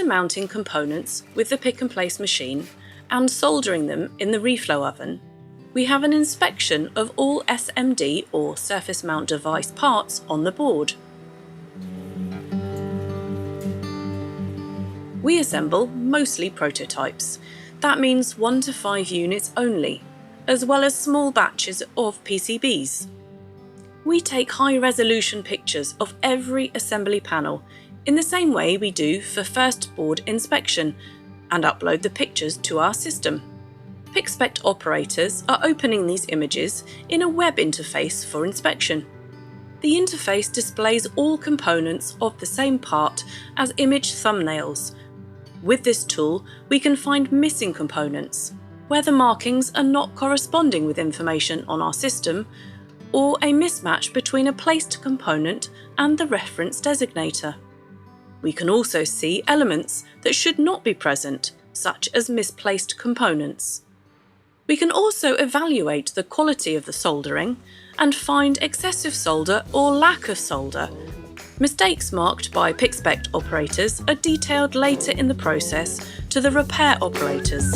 After mounting components with the pick and place machine and soldering them in the reflow oven, we have an inspection of all SMD or surface mount device parts on the board. We assemble mostly prototypes. That means 1 to 5 units only, as well as small batches of PCBs. We take high-resolution pictures of every assembly panel in the same way we do for first board inspection and upload the pictures to our system. PixPect operators are opening these images in a web interface for inspection. The interface displays all components of the same part as image thumbnails. With this tool, we can find missing components, where the markings are not corresponding with information on our system, or a mismatch between a placed component and the reference designator. We can also see elements that should not be present, such as misplaced components. We can also evaluate the quality of the soldering and find excessive solder or lack of solder. Mistakes marked by PixPect operators are detailed later in the process to the repair operators.